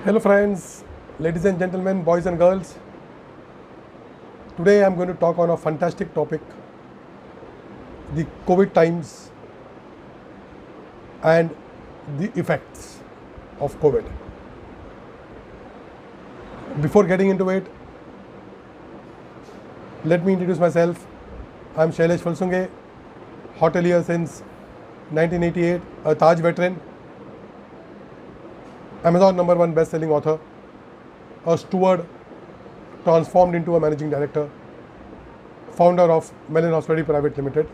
Hello friends, ladies and gentlemen, boys and girls. Today I am going to talk on a fantastic topic, the COVID times and the effects of COVID. Before getting into it, let me introduce myself. I am Shailesh Falsunge, hotelier since 1988, a Taj veteran, Amazon #1 best-selling author, a steward transformed into a managing director, founder of Melon Hospitality Private Limited.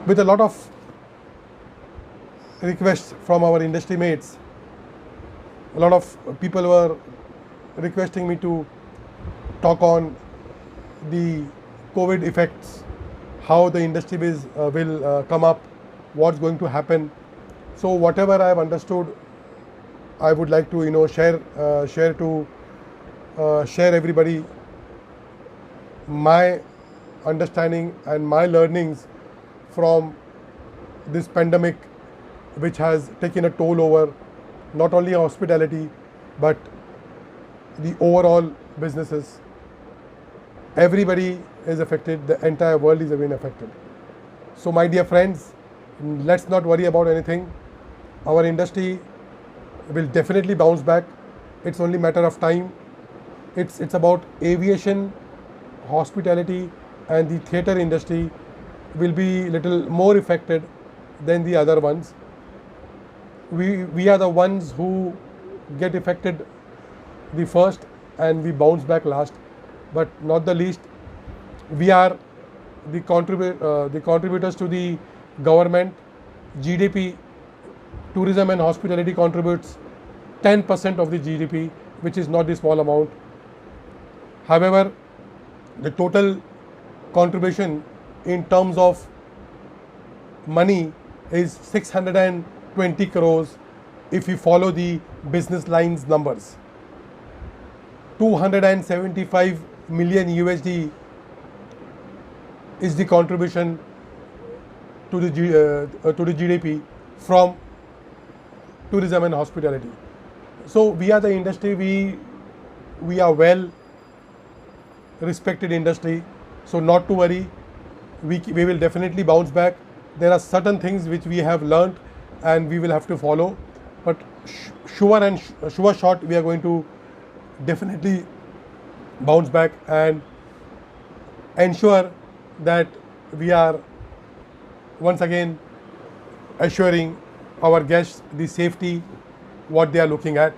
With a lot of requests from our industry mates, a lot of people were requesting me to talk on the COVID effects, how the industry will come up, what's going to happen. So whatever I have understood, I would like to share everybody my understanding and my learnings from this pandemic, which has taken a toll over not only hospitality but the overall businesses. Everybody is affected, the entire world is being affected. So my dear friends, let's not worry about anything. Our industry will definitely bounce back. It's only a matter of time. It's about aviation, hospitality and the theatre industry will be little more affected than the other ones. We are the ones who get affected the first and we bounce back last, but not the least. We are the contributors to the government. GDP, tourism and hospitality contributes 10% of the GDP, which is not the small amount. However, the total contribution in terms of money is 620 crores if you follow the business lines numbers. 275 million USD is the contribution to the GDP from tourism and hospitality. So we are the industry, we are well respected industry, so not to worry, we will definitely bounce back. There are certain things which we have learned and we will have to follow, but sure shot we are going to definitely bounce back and ensure that we are once again assuring our guests the safety, what they are looking at,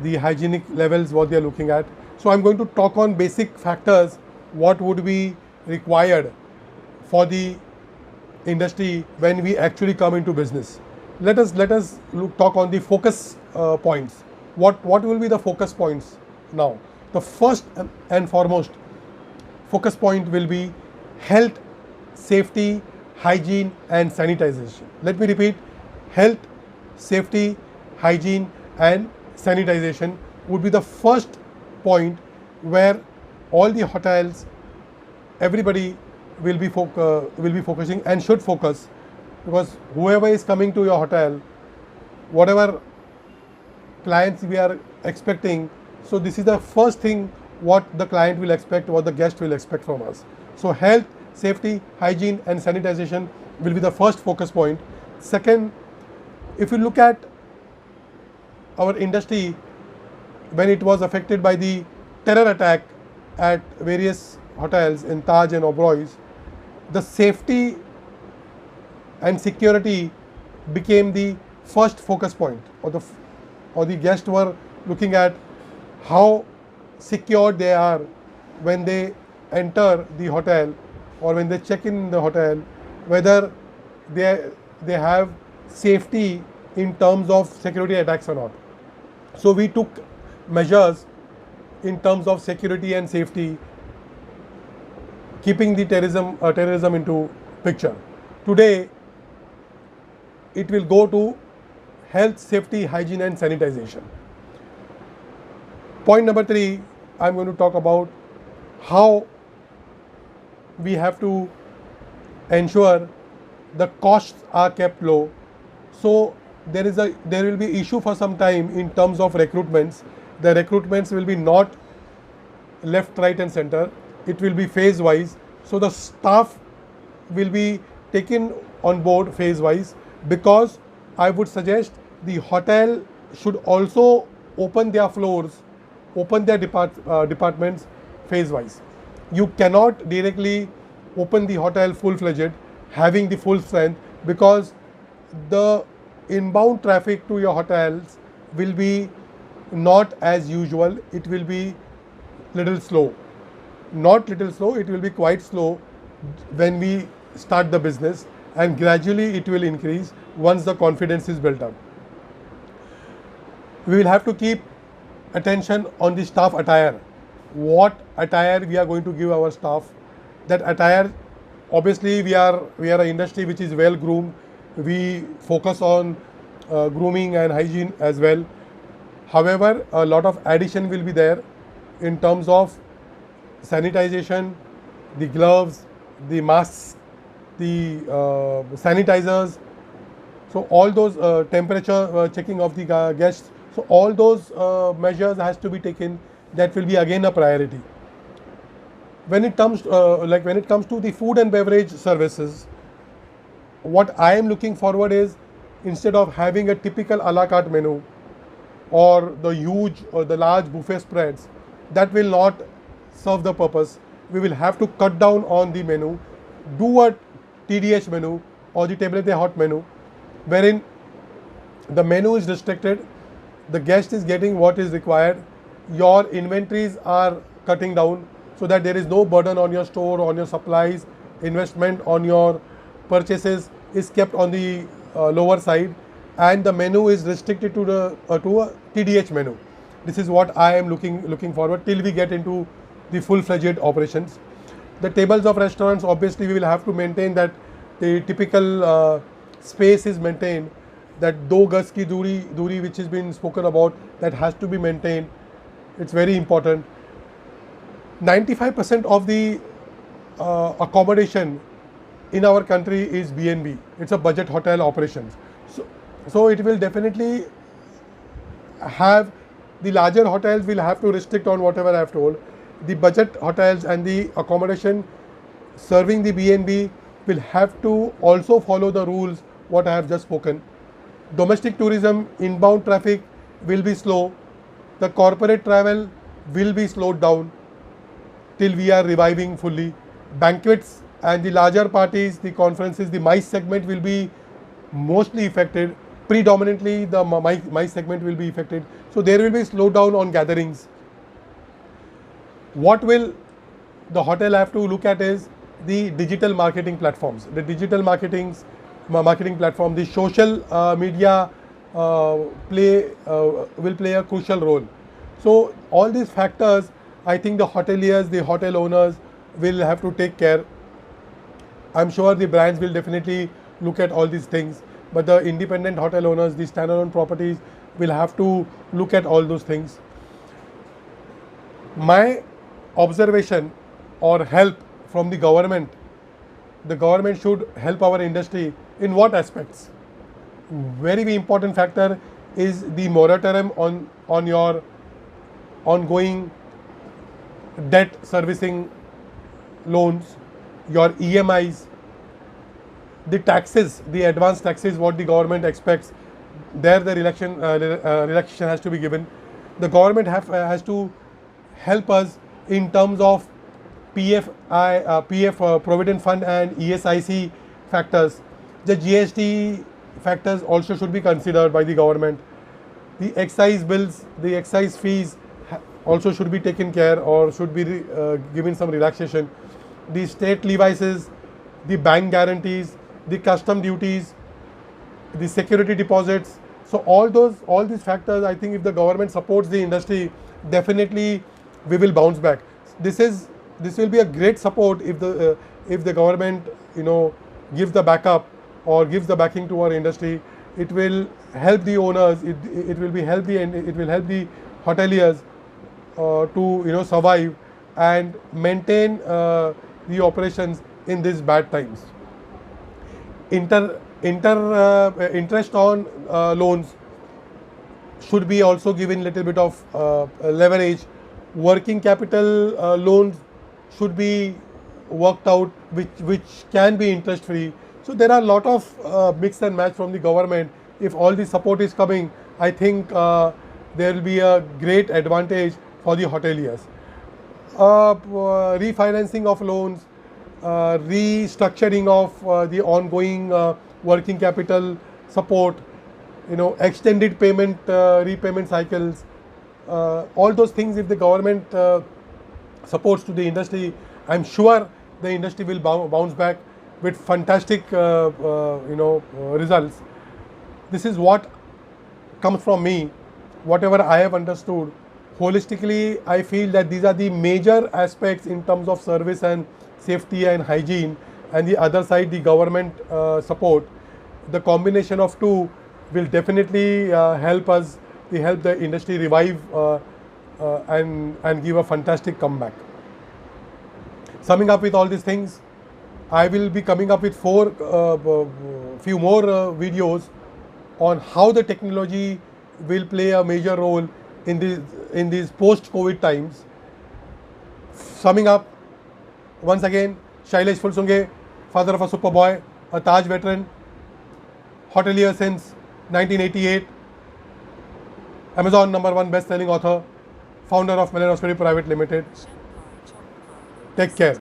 the hygienic levels, what they are looking at. So I'm going to talk on basic factors, what would be required for the industry when we actually come into business. Let us talk on the focus points. What will be the focus points now? The first and foremost focus point will be health, safety, hygiene and sanitization. Let me repeat, health, safety, hygiene and sanitization would be the first point where all the hotels, everybody will be focusing and should focus, because whoever is coming to your hotel, whatever clients we are expecting, so this is the first thing what the client will expect, what the guest will expect from us. So health, safety, hygiene and sanitization will be the first focus point. Second, if you look at our industry when it was affected by the terror attack at various hotels in Taj and Oberoi's, the safety and security became the first focus point, or the guests were looking at how secure they are when they enter the hotel or when they check in the hotel, whether they have safety in terms of security attacks or not. So we took measures in terms of security and safety, keeping the terrorism into picture. Today it will go to health, safety, hygiene and sanitization. Point number 3, I'm going to talk about how we have to ensure the costs are kept low. So there will be issue for some time in terms of recruitments. The recruitments will be not left, right and center. It will be phase wise. So the staff will be taken on board phase wise, because I would suggest the hotel should also open their floors, open their departments phase wise. You cannot directly open the hotel full fledged having the full strength, because the inbound traffic to your hotels will be not as usual. It will be little slow, not little slow, it will be quite slow when we start the business, and gradually it will increase once the confidence is built up. We will have to keep attention on the staff attire. What attire we are going to give our staff? That attire, obviously we are an industry which is well groomed. We focus on grooming and hygiene as well. However, a lot of addition will be there in terms of sanitization, the gloves, the masks, the sanitizers. So all those temperature checking of the guests. So all those measures has to be taken. That will be again a priority. When it comes to the food and beverage services, what I am looking forward is, instead of having a typical a la carte menu or the huge or the large buffet spreads, that will not serve the purpose. We will have to cut down on the menu, do a TDH menu or the table de hot menu, wherein the menu is restricted, the guest is getting what is required, your inventories are cutting down, so that there is no burden on your store, on your supplies, investment on your purchases is kept on the lower side, and the menu is restricted to a TDH menu. This is what I am looking forward till we get into the full-fledged operations. The tables of restaurants, obviously we will have to maintain that the typical space is maintained, that 2 gaz ki duri which has been spoken about, that has to be maintained. It's very important. 95% of the accommodation in our country is B&B. It's a budget hotel operations. So it will definitely have, the larger hotels will have to restrict on whatever I have told. The budget hotels and the accommodation serving the B&B will have to also follow the rules what I have just spoken. Domestic tourism, inbound traffic will be slow. The corporate travel will be slowed down till we are reviving fully. Banquets and the larger parties, the conferences, the MICE segment will be mostly affected. Predominantly the MICE segment will be affected. So there will be slowdown on gatherings. What will the hotel have to look at is the digital marketing platforms. The digital marketing platform, the social media will play a crucial role. So all these factors, I think the hoteliers, the hotel owners will have to take care. I'm sure the brands will definitely look at all these things, but the independent hotel owners, the standalone properties will have to look at all those things. My observation or help from the government should help our industry in what aspects? Very important factor is the moratorium on your ongoing debt servicing loans, your EMIs, the taxes, the advanced taxes what the government expects, there the relaxation has to be given. The government has to help us in terms of PF Provident Fund and ESIC factors. The GST factors also should be considered by the government. The excise bills, the excise fees also should be taken care or should be given some relaxation. The state levies, the bank guarantees, the custom duties, the security deposits. So all these factors, I think if the government supports the industry, definitely we will bounce back. This will be a great support if the government gives the backup or gives the backing to our industry. It will help the owners. It will help the hoteliers to survive and maintain the operations in these bad times. interest on loans should be also given little bit of leverage. Working capital loans should be worked out, which can be interest free. So there are a lot of mix and match from the government. If all the support is coming, I think there will be a great advantage for the hoteliers. Refinancing of loans, restructuring of the ongoing working capital support, extended payment repayment cycles, all those things. If the government supports to the industry, I'm sure the industry will bounce back with fantastic results. This is what comes from me, whatever I have understood. Holistically, I feel that these are the major aspects in terms of service and safety and hygiene, and the other side, the government support. The combination of two will definitely help the industry revive and give a fantastic comeback. Summing up with all these things, I will be coming up with few more videos on how the technology will play a major role in these post-COVID times. Summing up, once again, Shailesh Fulsunge, father of a super boy, a Taj veteran, hotelier since 1988, Amazon #1 best-selling author, founder of Melan Hospitality Private Limited. Take care.